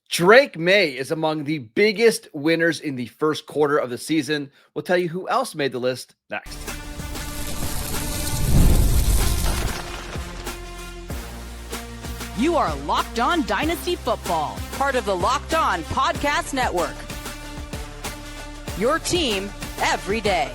Drake Maye is among the biggest winners in the first quarter of the season. We'll tell you who else made the list next. You are Locked On Dynasty Football, part of the Locked On Podcast Network. Your team every day.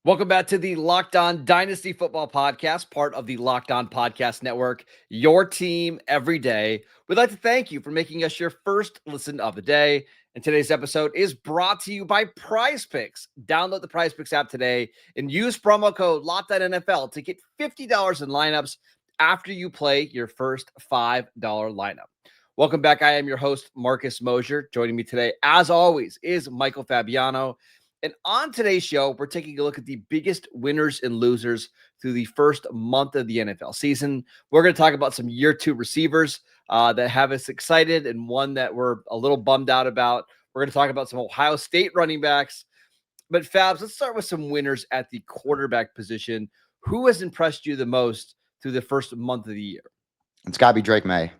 Welcome back to the Locked On Dynasty Football Podcast, part of the Locked On Podcast Network, your team every day. We'd like to thank you for making us your first listen of the day. And today's episode is brought to you by PrizePicks. Download the PrizePicks app today and use promo code LOCKEDONNFL to get $50 in lineups after you play your first $5 lineup. Welcome back. I am your host, Marcus Mosher. Joining me today, as always, is Michael Fabiano. And on today's show, we're taking a look at the biggest winners and losers through the first month of the NFL season. We're going to talk about some year two receivers that have us excited and one that we're a little bummed out about. We're going to talk about some Ohio State running backs. But Fabs, let's start with some winners at the quarterback position. Who has impressed you the most through the first month of the year? It's got to be Drake Maye.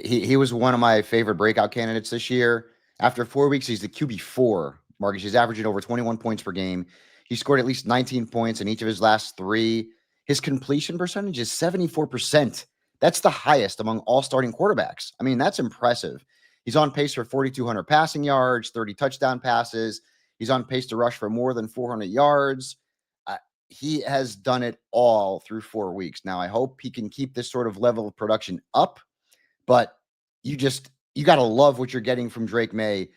He was one of my favorite breakout candidates this year. After 4 weeks, he's the QB4. Marcus, he's averaging over 21 points per game. He scored at least 19 points in each of his last three. His completion percentage is 74%. That's the highest among all starting quarterbacks. I mean, that's impressive. He's on pace for 4,200 passing yards, 30 touchdown passes. He's on pace to rush for more than 400 yards. He has done it all through 4 weeks. Now, I hope he can keep this sort of level of production up, but you got to love what you're getting from Drake Maye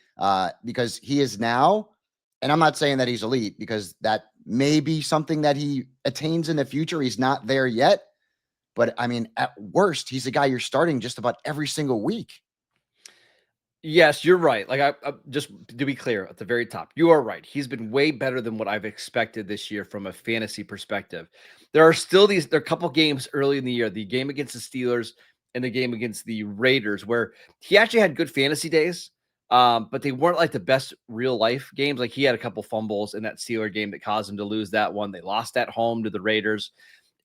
because he is now, and I'm not saying that he's elite because that may be something that he attains in the future. He's not there yet. But, I mean, at worst, he's a guy you're starting just about every single week. Yes, you're right. Like, I just to be clear at the very top, you are right. He's been way better than what I've expected this year from a fantasy perspective. There are a couple games early in the year, the game against the Steelers and the game against the Raiders, where he actually had good fantasy days, but they weren't like the best real life games. Like, he had a couple fumbles in that Steeler game that caused him to lose that one. They lost at home to the Raiders.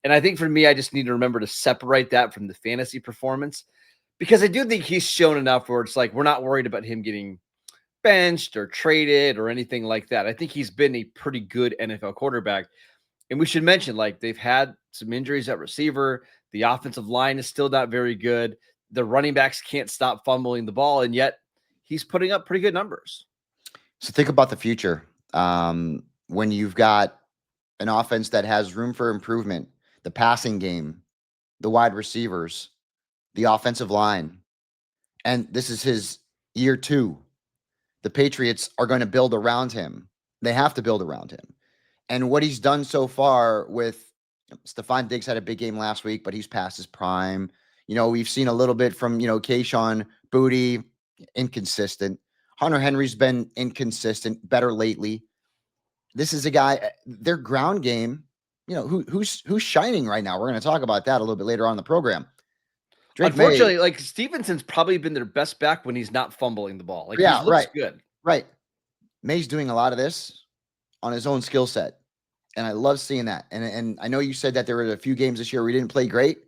And I think for me, I just need to remember to separate that from the fantasy performance, because I do think he's shown enough where it's like we're not worried about him getting benched or traded or anything like that. I think he's been a pretty good NFL quarterback. And we should mention, like, they've had some injuries at receiver. The offensive line is still not very good. The running backs can't stop fumbling the ball, and yet he's putting up pretty good numbers. So think about the future. When you've got an offense that has room for improvement, the passing game, the wide receivers, the offensive line, and this is his year two. The Patriots are going to build around him. They have to build around him. And what he's done so far with Stephon Diggs had a big game last week, but he's past his prime. We've seen a little bit from, Quinshon, Booty, inconsistent. Hunter Henry's been inconsistent, better lately. This is a guy, their ground game, who's shining right now. We're going to talk about that a little bit later on in the program. Drake Unfortunately, Maye, like, Stevenson's probably been their best back when he's not fumbling the ball. Like, yeah, he looks good. Right. Maye's doing a lot of this on his own skill set. And I love seeing that. And I know you said that there were a few games this year where he didn't play great,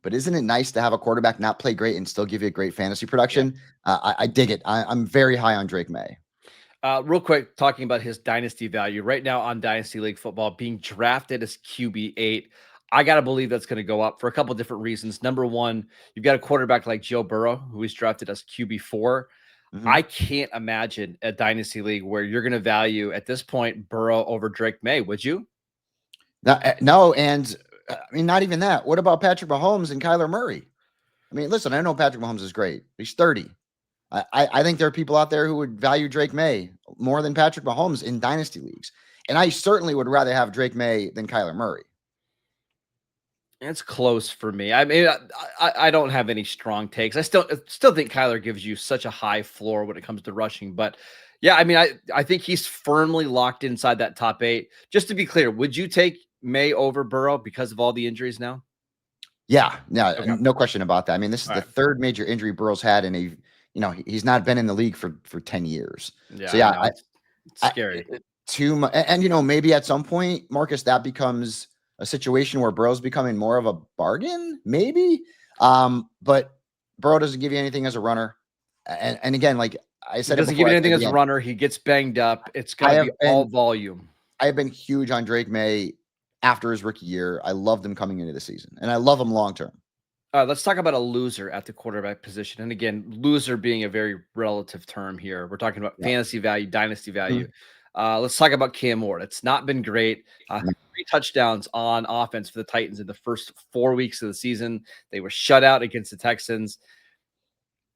but isn't it nice to have a quarterback not play great and still give you a great fantasy production? Yeah. I dig it. I'm very high on Drake Maye. Real quick, talking about his dynasty value right now on Dynasty League Football, being drafted as QB8. I got to believe that's going to go up for a couple of different reasons. Number one, you've got a quarterback like Joe Burrow, who is drafted as QB4. Mm-hmm. I can't imagine a Dynasty League where you're going to value at this point Burrow over Drake Maye. Would you? No. And I mean, not even that. What about Patrick Mahomes and Kyler Murray? I mean, listen, I know Patrick Mahomes is great. He's 30. I think there are people out there who would value Drake Maye more than Patrick Mahomes in Dynasty Leagues. And I certainly would rather have Drake Maye than Kyler Murray. It's close for me. I mean, I don't have any strong takes. I still think Kyler gives you such a high floor when it comes to rushing. But yeah, I mean, I think he's firmly locked inside that top 8. Just to be clear, would you take Maye over Burrow because of all the injuries now? Yeah, no question about that. I mean, this is the third major injury Burrow's had in he's not been in the league for 10 years. Yeah, so yeah, it's scary. Too much, and maybe at some point, Marcus, that becomes a situation where Burrow's becoming more of a bargain, maybe. But Burrow doesn't give you anything as a runner. And again, like I He said it doesn't give before, you I anything said as a again, runner. He gets banged up. It's got I to have be all been volume. I have been huge on Drake Maye after his rookie year. I loved him coming into the season, and I love him long term. All right, let's talk about a loser at the quarterback position. And again, loser being a very relative term here. We're talking about Yeah. fantasy value, dynasty value. Let's talk about Cam Ward. It's not been great. 3 touchdowns on offense for the Titans in the first 4 weeks of the season. They were shut out against the Texans.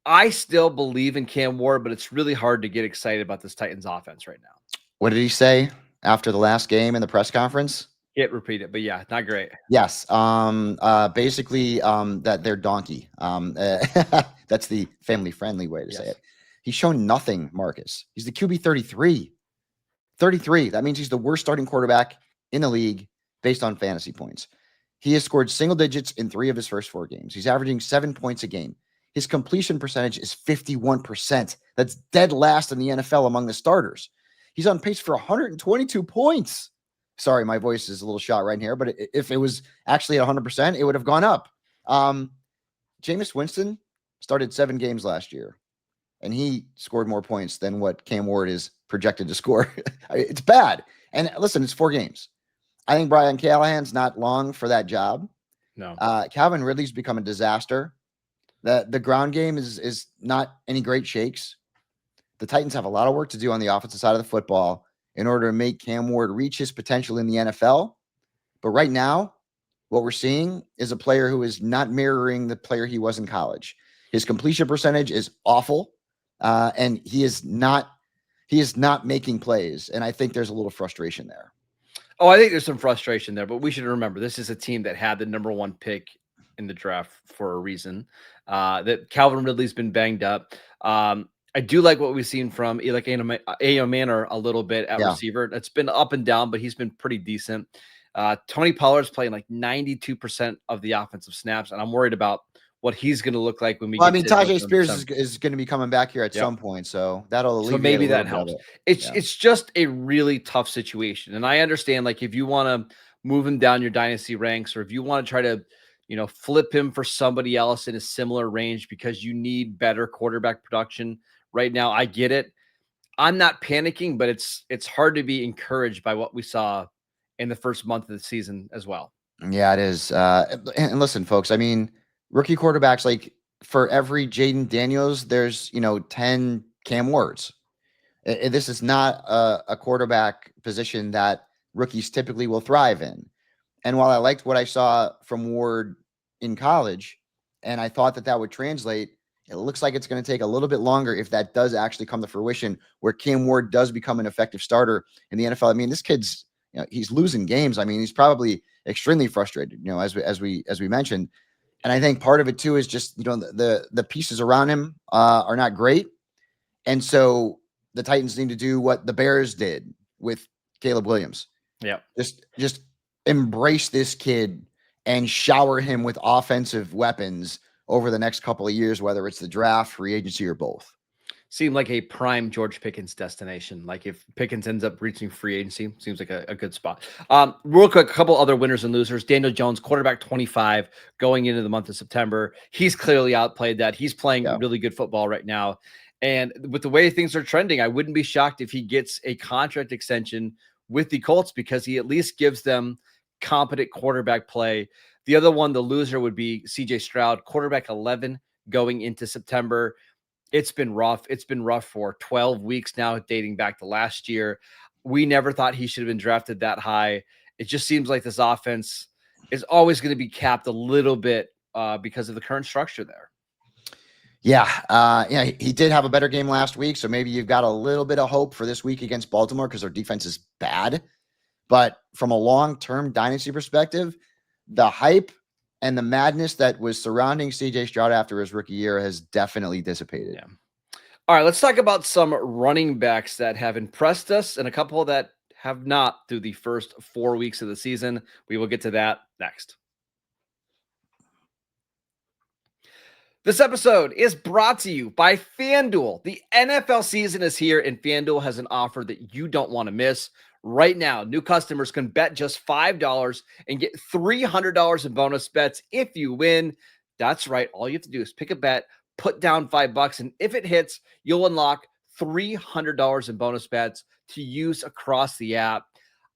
I still believe in Cam Ward, but it's really hard to get excited about this Titans offense right now. What did he say after the last game in the press conference? Can't repeat it, but yeah, not great. Yes. Basically, that they're donkey. That's the family friendly way to say it. He's shown nothing, Marcus. He's the QB 33. 33. That means he's the worst starting quarterback in the league based on fantasy points. He has scored single digits in 3 of his first 4 games. He's averaging 7 points a game. His completion percentage is 51%. That's dead last in the NFL among the starters. He's on pace for 122 points. Sorry, my voice is a little shot right here, but if it was actually at 100%, it would have gone up. Jameis Winston started 7 games last year, and he scored more points than what Cam Ward is projected to score. It's bad. And listen, it's 4 games. I think Brian Callahan's not long for that job. No. Calvin Ridley's become a disaster. The ground game is not any great shakes. The Titans have a lot of work to do on the offensive side of the football in order to make Cam Ward reach his potential in the NFL. But right now, what we're seeing is a player who is not mirroring the player he was in college. His completion percentage is awful, and he is not making plays. And I think there's a little frustration there. Oh, I think there's some frustration there, but we should remember this is a team that had the number 1 pick in the draft for a reason. That Calvin Ridley's been banged up. I do like what we've seen from like A.O. Manor a little bit at receiver. It's been up and down, but he's been pretty decent. Tony Pollard's playing like 92% of the offensive snaps, and I'm worried about what he's going to look like when we. Well, I mean, Tajay Spears is going to be coming back here at some point, so that'll alleviate. So maybe that helps. It's just a really tough situation, and I understand like if you want to move him down your dynasty ranks, or if you want to try to flip him for somebody else in a similar range because you need better quarterback production right now. I get it. I'm not panicking, but it's hard to be encouraged by what we saw in the first month of the season as well. Yeah, it is. And listen, folks, I mean, rookie quarterbacks, like for every Jaden Daniels, there's, 10 Cam Wards. This is not a quarterback position that rookies typically will thrive in. And while I liked what I saw from Ward in college, and I thought that would translate, it looks like it's going to take a little bit longer if that does actually come to fruition, where Cam Ward does become an effective starter in the NFL. I mean, this kid's, he's losing games. I mean, he's probably extremely frustrated, as we mentioned. And I think part of it too is just, the pieces around him are not great. And so the Titans need to do what the Bears did with Caleb Williams. Yeah. Just embrace this kid and shower him with offensive weapons over the next couple of years, whether it's the draft, free agency, or both. Seemed like a prime George Pickens destination. Like if Pickens ends up reaching free agency, seems like a good spot. Real quick, a couple other winners and losers. Daniel Jones, quarterback 25 going into the month of September. He's clearly outplayed that. He's playing really good football right now. And with the way things are trending, I wouldn't be shocked if he gets a contract extension with the Colts because he at least gives them competent quarterback play. The other one, the loser, would be CJ Stroud, quarterback 11 going into September. It's been rough. It's been rough for 12 weeks now, dating back to last year. We never thought he should have been drafted that high. It just seems like this offense is always going to be capped a little bit because of the current structure there. Yeah. He did have a better game last week, so maybe you've got a little bit of hope for this week against Baltimore because their defense is bad. But from a long-term dynasty perspective, the hype and the madness that was surrounding CJ Stroud after his rookie year has definitely dissipated. Yeah. All right, let's talk about some running backs that have impressed us and a couple that have not through the first 4 weeks of the season. We will get to that next. This episode is brought to you by FanDuel. The NFL season is here, and FanDuel has an offer that you don't want to miss. Right now, new customers can bet just $5 and get $300 in bonus bets if you win. That's right. All you have to do is pick a bet, put down $5, and if it hits, you'll unlock $300 in bonus bets to use across the app.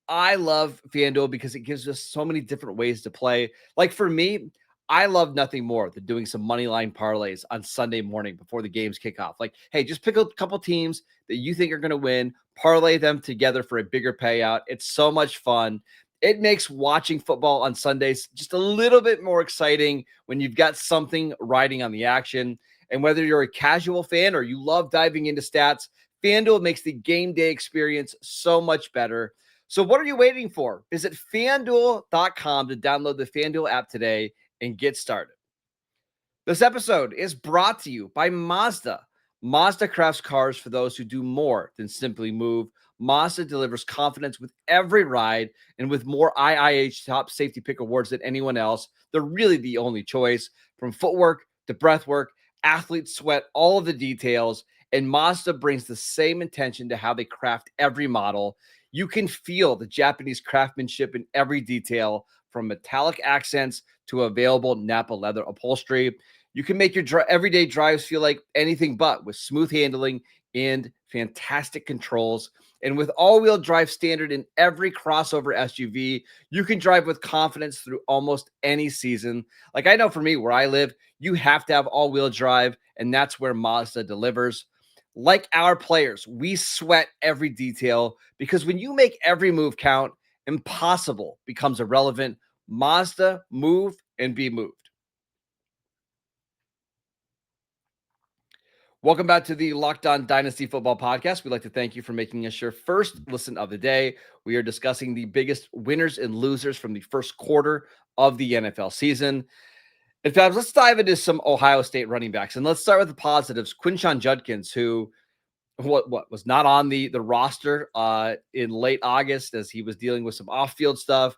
I love FanDuel because it gives us so many different ways to play. Like for me, I love nothing more than doing some money line parlays on Sunday morning before the games kick off. Like, hey, just pick a couple teams that you think are going to win, parlay them together for a bigger payout. It's so much fun. It makes watching football on Sundays just a little bit more exciting when you've got something riding on the action. And whether you're a casual fan or you love diving into stats, FanDuel makes the game day experience so much better. So what are you waiting for? Visit FanDuel.com to download the FanDuel app today and get started. This episode is brought to you by Mazda. Mazda crafts cars for those who do more than simply move. Mazda delivers confidence with every ride, and with more IIH top safety pick awards than anyone else, they're really the only choice. From footwork to breathwork, athletes sweat all of the details, and Mazda brings the same intention to how they craft every model. You can feel the Japanese craftsmanship in every detail, from metallic accents to available Napa leather upholstery. You can make your everyday drives feel like anything but, with smooth handling and fantastic controls. And with all-wheel drive standard in every crossover SUV, you can drive with confidence through almost any season. Like I know for me, where I live, you have to have all-wheel drive, and that's where Mazda delivers. Like our players, we sweat every detail, because when you make every move count, impossible becomes irrelevant. Mazda, move and be moved. Welcome back to the Locked On Dynasty Football Podcast. We'd like to thank you for making us your first listen of the day. We are discussing the biggest winners and losers from the first quarter of the NFL season. In fact, let's dive into some Ohio State running backs, and let's start with the positives. Quinshon Judkins, who was not on the roster in late August as he was dealing with some off-field stuff,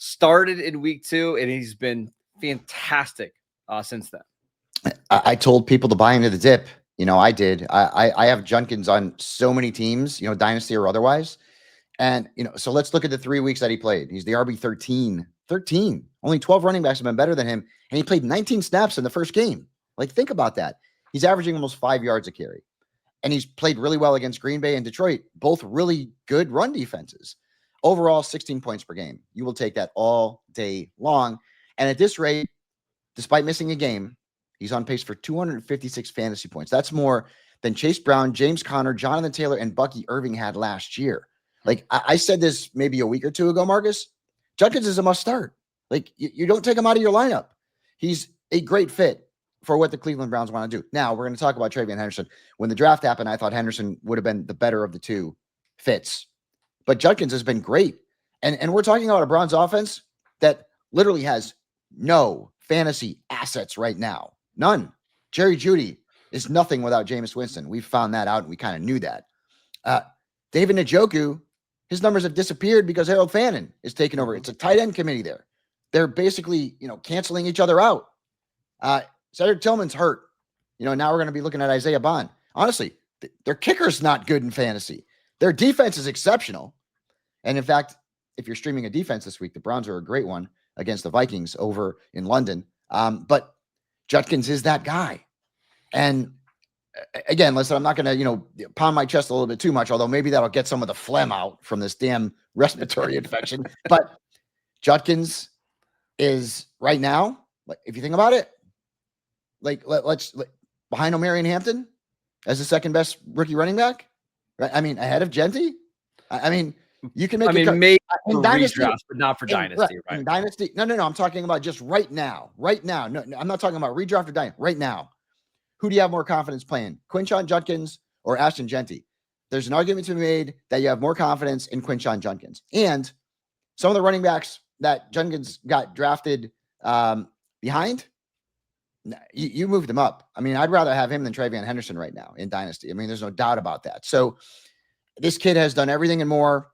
started in week 2, and he's been fantastic since then. I told people to buy into the dip. I did. I have Judkins on so many teams, dynasty or otherwise. And, so let's look at the 3 weeks that he played. He's the RB 13. Only 12 running backs have been better than him. And he played 19 snaps in the first game. Like, think about that. He's averaging almost 5 yards a carry. And he's played really well against Green Bay and Detroit, both really good run defenses. Overall, 16 points per game. You will take that all day long. And at this rate, despite missing a game, he's on pace for 256 fantasy points. That's more than Chase Brown, James Conner, Jonathan Taylor, and Bucky Irving had last year. Like I said this maybe a week or two ago, Marcus, Judkins is a must start. Like you don't take him out of your lineup. He's a great fit for what the Cleveland Browns want to do. Now we're going to talk about TreVeon Henderson. When the draft happened, I thought Henderson would have been the better of the two fits, but Judkins has been great. And we're talking about a Browns offense that literally has no fantasy assets right now. None. Jerry Jeudy is nothing without Jameis Winston. We found that out, and we kind of knew that. David Njoku, his numbers have disappeared because Harold Fannin is taking over. It's a tight end committee there. They're basically, canceling each other out. Cedric Tillman's hurt. Now we're going to be looking at Isaiah Bond. Honestly, their kicker's not good in fantasy. Their defense is exceptional. And in fact, if you're streaming a defense this week, the Browns are a great one against the Vikings over in London. But Judkins is that guy. And again, listen, I'm not going to, pound my chest a little bit too much, although maybe that'll get some of the phlegm out from this damn respiratory infection. But Judkins is right now, like, if you think about it, let's behind Omarion Hampton as the second best rookie running back, right? I mean, ahead of Genty. I mean, you can make. Maybe for Dynasty, redraft, but not for Dynasty, right? In Dynasty, no. I'm talking about just right now. Right now, no, I'm not talking about redraft or Dynasty. Right now, who do you have more confidence playing, Quinshon Judkins or Ashton Genty? There's an argument to be made that you have more confidence in Quinshon Judkins, and some of the running backs that Judkins got drafted behind. You moved him up. I mean, I'd rather have him than TreVeon Henderson right now in Dynasty. I mean, there's no doubt about that. So this kid has done everything and more.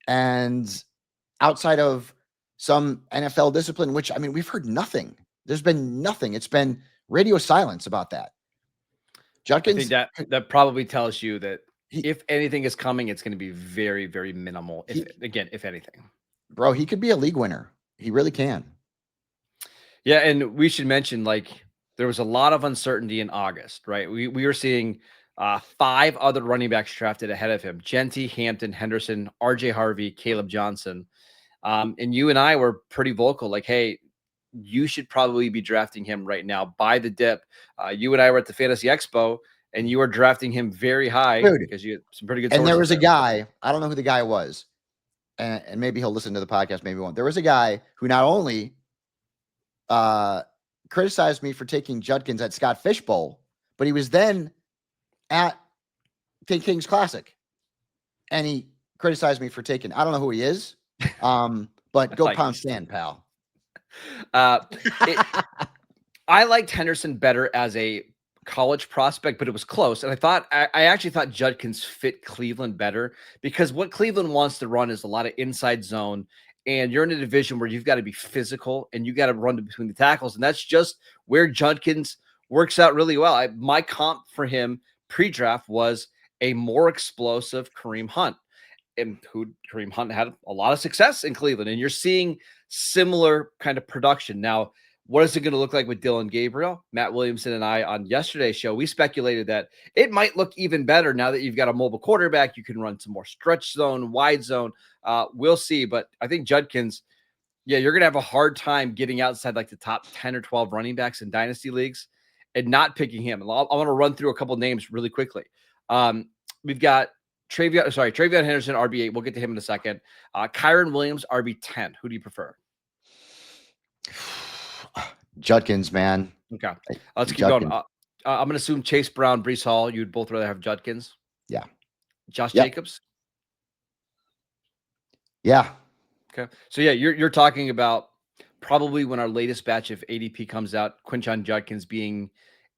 And outside of some NFL discipline, which, I mean, we've heard nothing. There's been nothing. It's been radio silence about that. Judkins, I think that probably tells you that if anything is coming, it's going to be very, very minimal. If anything. Bro, he could be a league winner. He really can. Yeah, and we should mention, like, there was a lot of uncertainty in August, right? We were seeing 5 other running backs drafted ahead of him: Genty, Hampton, Henderson, RJ Harvey, Caleb Johnson. And you and I were pretty vocal, like, hey, you should probably be drafting him right now. Buy the dip. You and I were at the Fantasy Expo, and you were drafting him very high because you had some pretty good sources. And there was a guy, I don't know who the guy was, and maybe he'll listen to the podcast, maybe he won't. There was a guy who not only criticized me for taking Judkins at Scott Fishbowl, but he was then at King's Classic, and he criticized me for taking, I don't know who he is, but go pound stand, pal. I liked Henderson better as a college prospect, but it was close. And I actually thought Judkins fit Cleveland better, because what Cleveland wants to run is a lot of inside zone. And you're in a division where you've got to be physical and you got to run between the tackles. And that's just where Judkins works out really well. My comp for him pre-draft was a more explosive Kareem Hunt. And Kareem Hunt had a lot of success in Cleveland. And you're seeing similar kind of production. Now, what is it going to look like with Dylan Gabriel? Matt Williamson and I on yesterday's show, we speculated that it might look even better now that you've got a mobile quarterback. You can run some more stretch zone, wide zone. We'll see. But I think Judkins, yeah, you're going to have a hard time getting outside like the top 10 or 12 running backs in dynasty leagues and not picking him. I want to run through a couple names really quickly. We've got TreVeon Henderson, RB8. We'll get to him in a second. Kyron Williams, RB10. Who do you prefer? Judkins, man. Okay. Let's keep going. I'm going to assume Chase Brown, Breece Hall. You'd both rather have Judkins? Yeah. Josh Jacobs? Yeah. Okay. So, yeah, you're talking about probably when our latest batch of ADP comes out, Quinshon Judkins being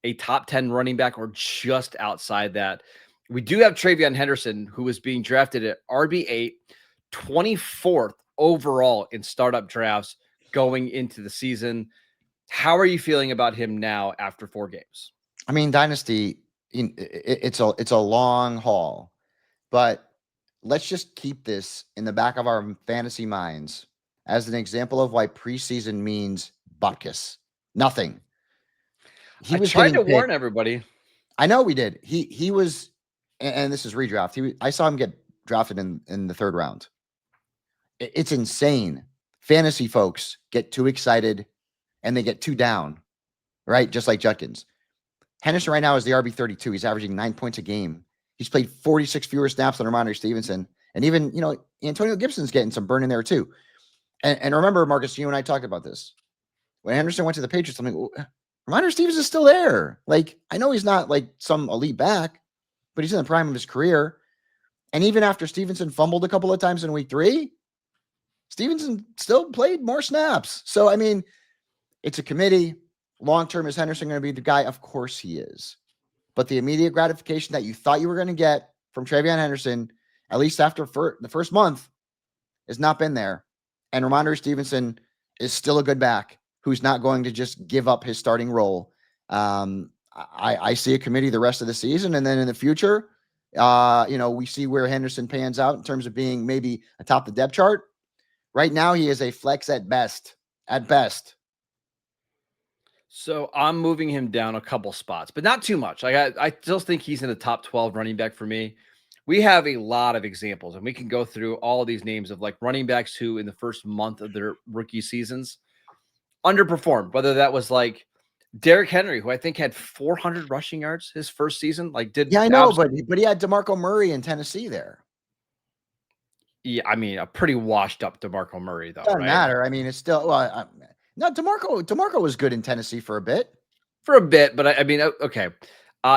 a top 10 running back or just outside that. We do have TreVeon Henderson, who is being drafted at RB8, 24th overall in startup drafts going into the season. How are you feeling about him now after 4 games? I mean, Dynasty, it's a long haul, but let's just keep this in the back of our fantasy minds as an example of why preseason means butkus. Nothing. I tried to warn everybody. I know we did. He was, and this is redraft. I saw him get drafted in the 3rd round. It's insane. Fantasy folks get too excited and they get too down, right? Just like Judkins. Henderson right now is the RB32. He's averaging 9 points a game. He's played 46 fewer snaps than Ramondre Stevenson. And even, Antonio Gibson's getting some burn in there too. And remember, Marcus, you and I talked about this. When Henderson went to the Patriots, I'm like, Ramondre Stevenson is still there. Like, I know he's not like some elite back, but he's in the prime of his career. And even after Stevenson fumbled a couple of times in week 3, Stevenson still played more snaps. So, I mean, it's a committee. Long-term, is Henderson going to be the guy? Of course he is. But the immediate gratification that you thought you were going to get from TreVeon Henderson, at least after the first month, has not been there. And Ramondre Stevenson is still a good back who's not going to just give up his starting role. I see a committee the rest of the season. And then in the future, we see where Henderson pans out in terms of being maybe atop the depth chart. Right now, he is a flex at best. At best. So I'm moving him down a couple spots, but not too much. I still think he's in the top 12 running back for me. We have a lot of examples, and we can go through all of these names of like running backs who in the first month of their rookie seasons underperformed, whether that was like Derrick Henry, who I think had 400 rushing yards his first season. Yeah, I know, but he had DeMarco Murray in Tennessee there. Yeah, I mean, a pretty washed up DeMarco Murray, though. Doesn't matter. I mean, it's still no, DeMarco was good in Tennessee for a bit. But I mean, okay.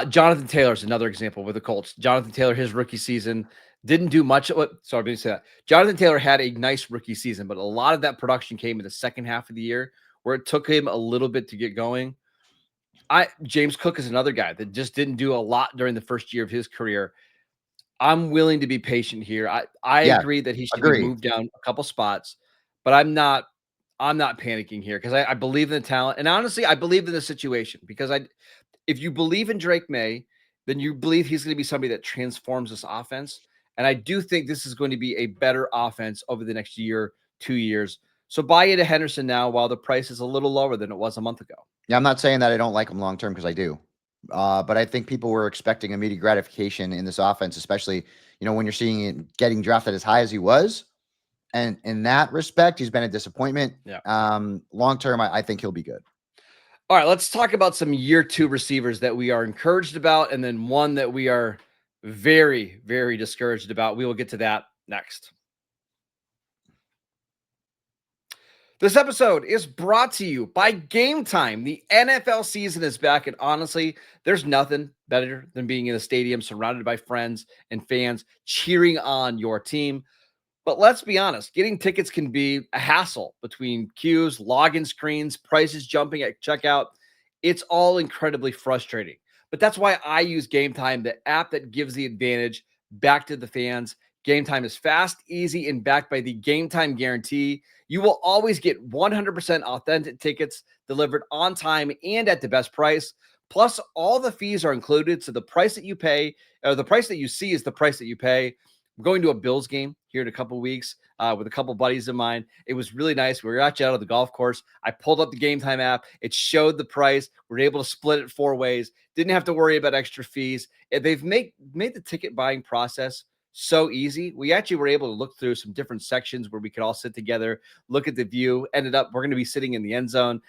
Jonathan Taylor is another example with the Colts. Jonathan Taylor, his rookie season, didn't do much. Sorry, let me say that. Jonathan Taylor had a nice rookie season, but a lot of that production came in the second half of the year where it took him a little bit to get going. James Cook is another guy that just didn't do a lot during the first year of his career. I'm willing to be patient here. I agree that he should be moved down a couple spots, but I'm not panicking here because I believe in the talent. And honestly, I believe in the situation because if you believe in Drake Maye, then you believe he's going to be somebody that transforms this offense. And I do think this is going to be a better offense over the next year, 2 years. So buy into Henderson now while the price is a little lower than it was a month ago. Yeah, I'm not saying that I don't like him long term, because I do. But I think people were expecting immediate gratification in this offense, especially, when you're seeing it getting drafted as high as he was. And in that respect, he's been a disappointment. Yeah. Long term, I think he'll be good. All right, let's talk about some year 2 receivers that we are encouraged about, and then one that we are very, very discouraged about. We will get to that next. This episode is brought to you by Gametime. The NFL season is back, and honestly, there's nothing better than being in a stadium surrounded by friends and fans cheering on your team. But let's be honest, getting tickets can be a hassle between queues, login screens, prices jumping at checkout. It's all incredibly frustrating. But that's why I use Gametime, the app that gives the advantage back to the fans. Gametime is fast, easy, and backed by the Gametime guarantee. You will always get 100% authentic tickets delivered on time and at the best price. Plus, all the fees are included, so the price that you pay, or the price that you see, is the price that you pay. I'm going to a Bills game here in a couple of weeks with a couple of buddies of mine. It was really nice. We were actually out of the golf course. I pulled up the Gametime app. It showed the price. We were able to split it 4 ways. Didn't have to worry about extra fees. They've made the ticket buying process so easy. We actually were able to look through some different sections where we could all sit together, look at the view. Ended up, we're going to be sitting in the end zone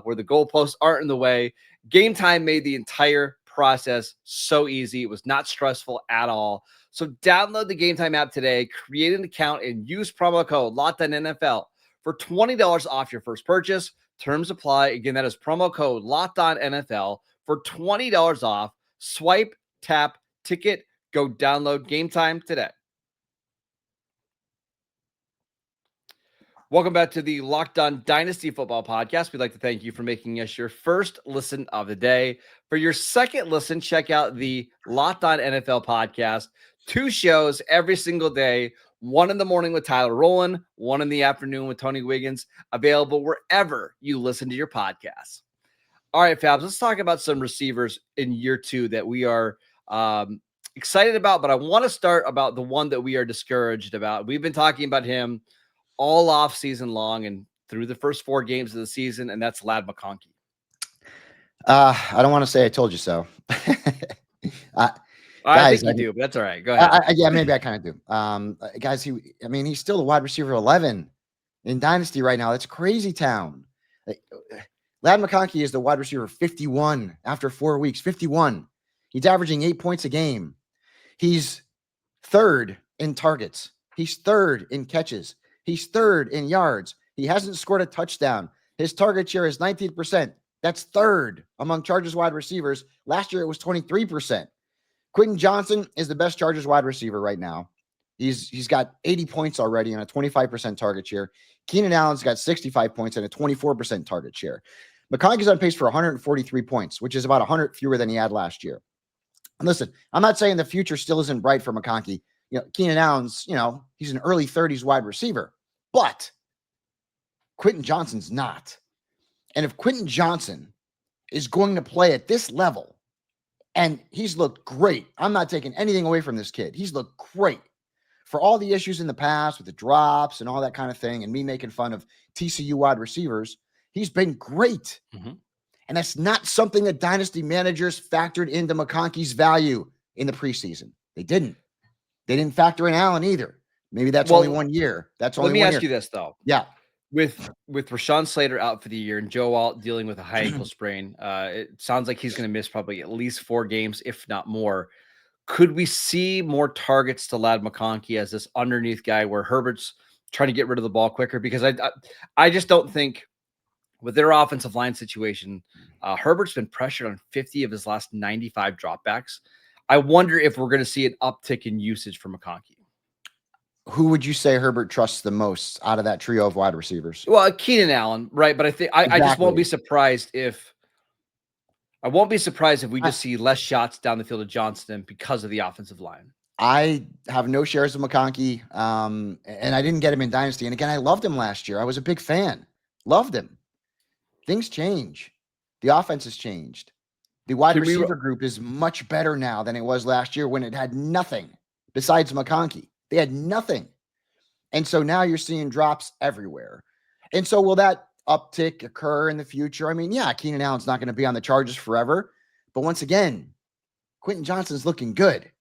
where the goalposts aren't in the way. Gametime made the entire process so easy. It was not stressful at all. So download the Gametime app today, create an account, and use promo code LOCKEDONNFL for $20 off your first purchase. Terms apply. Again, that is promo code LOCKEDONNFL for $20 off. Swipe, tap, ticket. Go download Gametime today. Welcome back to the Locked On Dynasty Football Podcast. We'd like to thank you for making us your first listen of the day. For your second listen, check out the Locked On NFL Podcast. 2 shows every single day. 1 in the morning with Tyler Rowland, 1 in the afternoon with Tony Wiggins. Available wherever you listen to your podcasts. All right, Fabs, let's talk about some receivers in year 2 that we are excited about, but I want to start about the one that we are discouraged about. We've been talking about him all off season long and through the first 4 games of the season, and that's Lad McConkey. I don't want to say I told you so. I think you do, but that's all right. Go ahead. Yeah, maybe I kind of do. Guys, he's still a wide receiver 11 in Dynasty right now. That's crazy town. Lad McConkey is the wide receiver 51 after 4 weeks. 51. He's averaging 8 points a game. He's 3rd in targets. He's 3rd in catches. He's 3rd in yards. He hasn't scored a touchdown. His target share is 19%. That's 3rd among Chargers wide receivers. Last year, it was 23%. Quinton Johnson is the best Chargers wide receiver right now. He's got 80 points already and a 25% target share. Keenan Allen's got 65 points and a 24% target share. McConkey's on pace for 143 points, which is about 100 fewer than he had last year. And listen, I'm not saying the future still isn't bright for McConkey. Keenan Allen's, he's an early 30s wide receiver, but Quinton Johnson's not. And if Quinton Johnson is going to play at this level, and he's looked great, I'm not taking anything away from this kid. He's looked great. For all the issues in the past with the drops and all that kind of thing, and me making fun of TCU wide receivers, he's been great. Mm-hmm. And that's not something that dynasty managers factored into McConkey's value in the preseason. They didn't. They didn't factor in Allen either. Maybe that's only 1 year. Let me ask you this, though. Yeah. With Rashawn Slater out for the year and Joe Alt dealing with a high ankle sprain, it sounds like he's going to miss probably at least 4 games, if not more. Could we see more targets to Lad McConkey as this underneath guy where Herbert's trying to get rid of the ball quicker? Because I just don't think with their offensive line situation, Herbert's been pressured on 50 of his last 95 dropbacks. I wonder if we're going to see an uptick in usage for McConkey. Who would you say Herbert trusts the most out of that trio of wide receivers? Well, Keenan Allen, right? But I think I just won't be surprised if we just see less shots down the field of Johnston because of the offensive line. I have no shares of McConkey, and I didn't get him in Dynasty. And again, I loved him last year. I was a big fan. Loved him. Things change. The offense has changed. The wide Can we- receiver group is much better now than it was last year when it had nothing besides McConkey. They had nothing. And so now you're seeing drops everywhere. And so will that uptick occur in the future? I mean, yeah, Keenan Allen's not going to be on the Chargers forever. But once again, Quinton Johnson's looking good.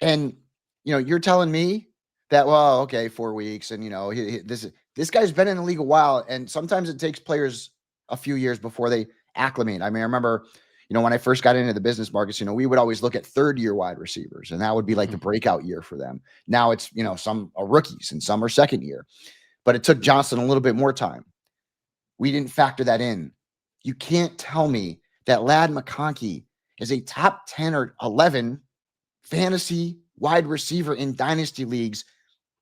And, you're telling me that, well, okay, 4 weeks. And, this guy's been in the league a while. And sometimes it takes players a few years before they acclimate. I mean, I remember, when I first got into the business markets, we would always look at third-year wide receivers, and that would be like the breakout year for them. Now it's, some are rookies and some are second year. But it took Johnson a little bit more time. We didn't factor that in. You can't tell me that Lad McConkey is a top 10 or 11 fantasy wide receiver in dynasty leagues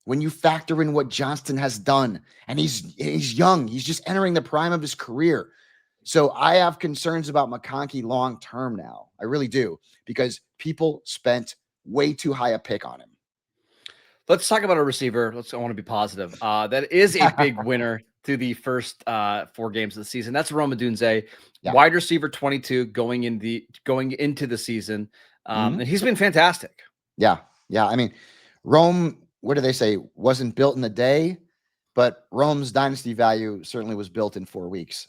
when you factor in what Johnston has done. And he's young. He's just entering the prime of his career. So I have concerns about McConkey long-term now. I really do, because people spent way too high a pick on him. Let's talk about a receiver. I want to be positive. That is a big winner through the first 4 games of the season. That's Rome Odunze, wide receiver 22 going into the season. And he's been fantastic. Yeah. I mean, Rome, what do they say? Wasn't built in a day, but Rome's dynasty value certainly was built in 4 weeks.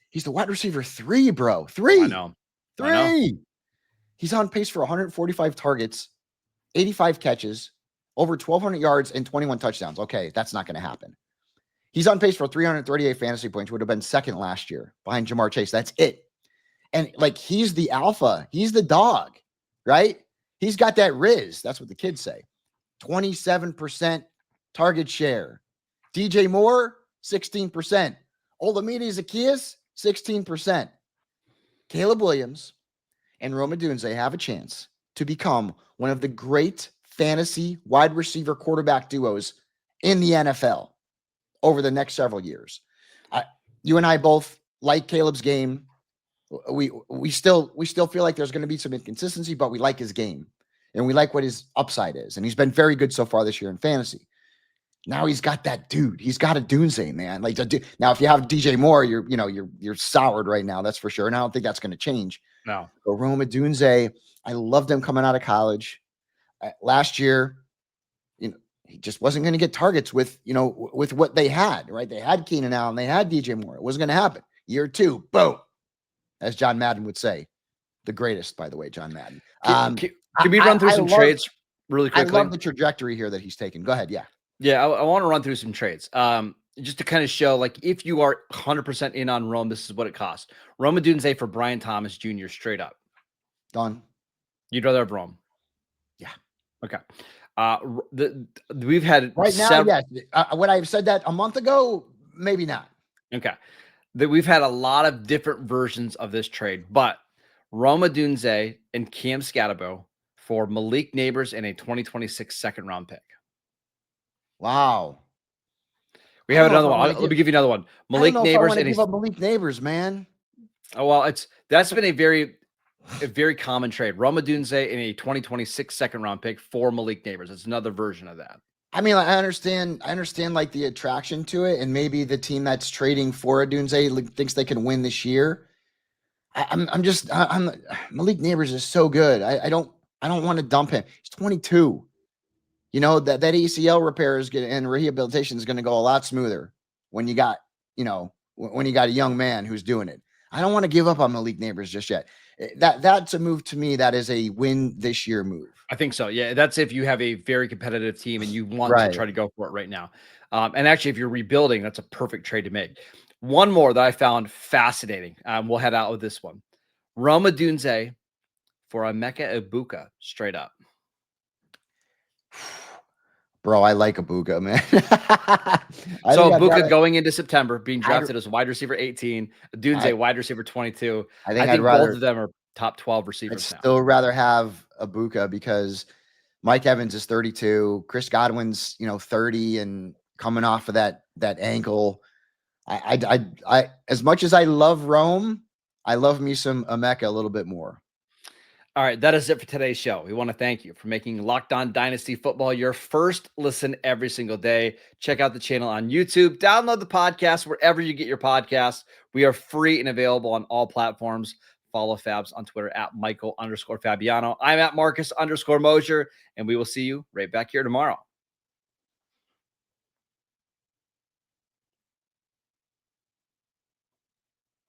He's the wide receiver 3, bro. 3. I know. 3. He's on pace for 145 targets, 85 catches, over 1,200 yards, and 21 touchdowns. Okay, that's not going to happen. He's on pace for 338 fantasy points, would have been second last year behind Jamar Chase. That's it. And he's the alpha. He's the dog, right? He's got that Riz. That's what the kids say. 27% target share. DJ Moore, 16%. Olamide Zacchaeus, 16%. Caleb Williams and Rome Odunze have a chance to become one of the great fantasy wide receiver quarterback duos in the NFL over the next several years. You and I both like Caleb's game. We still feel like there's going to be some inconsistency, but we like his game and we like what his upside is. And he's been very good so far this year in fantasy. Now he's got that dude. He's got a Odunze, man. Now, if you have DJ Moore, you're soured right now. That's for sure. And I don't think that's going to change. No. But Rome Odunze, I loved him coming out of college. Last year, he just wasn't going to get targets with what they had, right? They had Keenan Allen, they had DJ Moore. It wasn't going to happen. Year 2, boom, as John Madden would say, the greatest, by the way, John Madden. Can we run through some trades really quickly? I love the trajectory here that he's taken. Go ahead, Yeah, I want to run through some trades. Just to kind of show, if you are 100% in on Rome, this is what it costs. Rome Odunze for Brian Thomas Jr. straight up. Done. You'd rather have Rome? Yeah. Okay. We've had right now, yes. Would I have said that a month ago? Maybe not. Okay. We've had a lot of different versions of this trade, but Rome Odunze and Cam Scatterbo for Malik Neighbors and a 2026 second-round pick. Wow. We have another one. Let me give you another one. Malik Neighbors and Malik Neighbors, man. Oh, well, that's been a very common trade. Rome Odunze in a 2026 second-round pick for Malik Neighbors. It's another version of that. I mean, I understand the attraction to it, and maybe the team that's trading for Odunze thinks they can win this year. Malik Neighbors is so good. I don't want to dump him. He's 22. That ACL repair and rehabilitation is going to go a lot smoother when you got a young man who's doing it. I don't want to give up on Malik Neighbors just yet. That's a move to me. That is a win this year move. I think so. Yeah. That's if you have a very competitive team and you want to try to go for it right now. And actually, if you're rebuilding, that's a perfect trade to make. One more that I found fascinating. We'll head out with this one. Rome Odunze for Emeka Egbuka straight up. Bro, I like Egbuka, man. So Egbuka going into September, being drafted as wide receiver 18, Odunze wide receiver 22. I think both of them are top 12 receivers now. I'd still rather have Egbuka because Mike Evans is 32, Chris Godwin's 30 and coming off of that ankle. I as much as I love Rome, I love me some Emeka a little bit more. All right, that is it for today's show. We want to thank you for making Locked On Dynasty Football your first listen every single day. Check out the channel on YouTube. Download the podcast wherever you get your podcasts. We are free and available on all platforms. follow Fabs on Twitter at Michael_Fabiano. I'm at Marcus_Mosher, and we will see you right back here tomorrow.